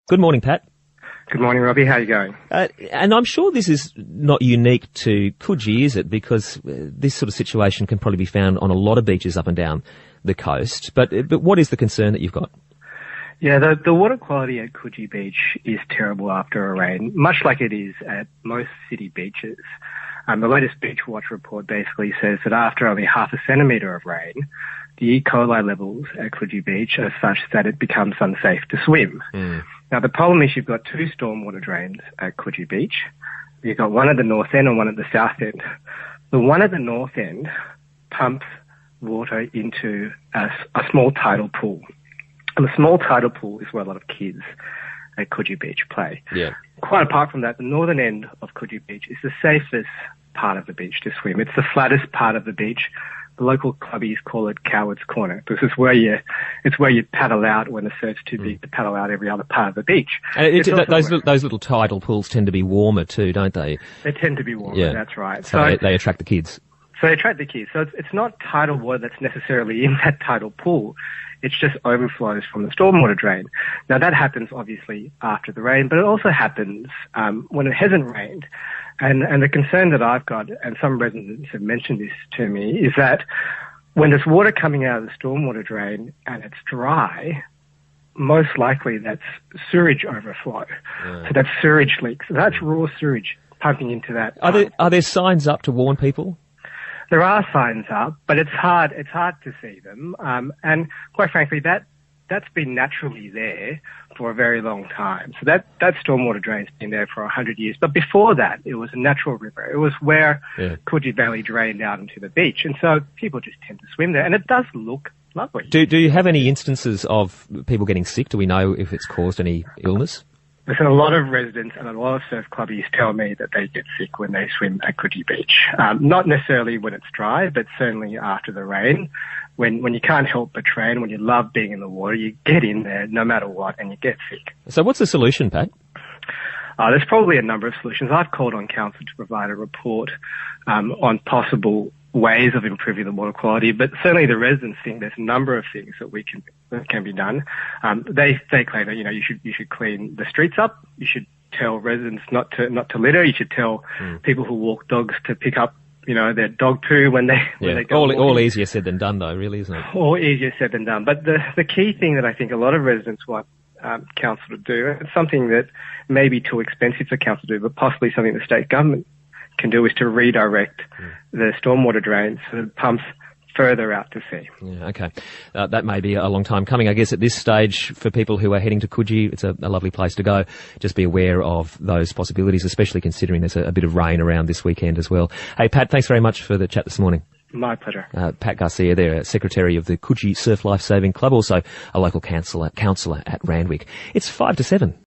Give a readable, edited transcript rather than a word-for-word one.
Good morning, Pat. Good morning, Robbie. How are you going? And I'm sure this is not unique to Coogee, is it? Because this sort of situation can probably be found on a lot of beaches up and down the coast. But what is the concern that you've got? Yeah, the water quality at Coogee Beach is terrible after a rain, much like it is at most city beaches. The latest Beach Watch report basically says that after only half a centimetre of rain, the E. coli levels at Coogee Beach are such that it becomes unsafe to swim. Now, the problem is you've got two stormwater drains at Coogee Beach. You've got one at the north end and one at the south end. The one at the north end pumps water into a small tidal pool. And the small tidal pool is where a lot of kids at Coogee Beach play. Yeah. Quite apart from that, the northern end of Coogee Beach is the safest part of the beach to swim. It's the flattest part of the beach. The local clubbies call it Coward's Corner. This is where you paddle out when the surf's too big to paddle out every other part of the beach. And those little tidal pools tend to be warmer too, don't they? They tend to be warmer, yeah. That's right. So they attract the kids. So they attract the kids. So it's not tidal water that's necessarily in that tidal pool. It's just overflows from the stormwater drain. Now that happens obviously after the rain, but it also happens when it hasn't rained. And the concern that I've got, and some residents have mentioned this to me, is that when there's water coming out of the stormwater drain and it's dry, most likely that's sewage overflow. So that's sewage leaks. So that's raw sewage pumping into that. Are there signs up to warn people? There are signs up, but it's hard to see them. And quite frankly, that's been naturally there for a very long time. So that stormwater drain's been there for 100 years. But before that, it was a natural river. It was where Coogee Valley drained out into the beach. And so people just tend to swim there. And it does look lovely. Do you have any instances of people getting sick? Do we know if it's caused any illness? Listen, a lot of residents and a lot of surf clubbies tell me that they get sick when they swim at Coogee Beach. Not necessarily when it's dry, but certainly after the rain. When you can't help but train, when you love being in the water, you get in there no matter what and you get sick. So what's the solution, Pat? There's probably a number of solutions. I've called on council to provide a report on possible ways of improving the water quality, but certainly the residents think there's a number of things that can be done. They claim that you should clean the streets up. You should tell residents not to litter. You should tell people who walk dogs to pick up their dog poo when they go walking. All easier said than done, though, really, isn't it? All easier said than done. But the key thing that I think a lot of residents want council to do, and it's something that may be too expensive for council to do, but possibly something the state government can do, is to redirect the stormwater drains so that it pumps further out to sea. Yeah, okay. That may be a long time coming. I guess at this stage, for people who are heading to Coogee, it's a lovely place to go. Just be aware of those possibilities, especially considering there's a bit of rain around this weekend as well. Hey, Pat, thanks very much for the chat this morning. My pleasure. Pat Garcia there, Secretary of the Coogee Surf Life Saving Club, also a local councillor at Randwick. It's 5 to 7.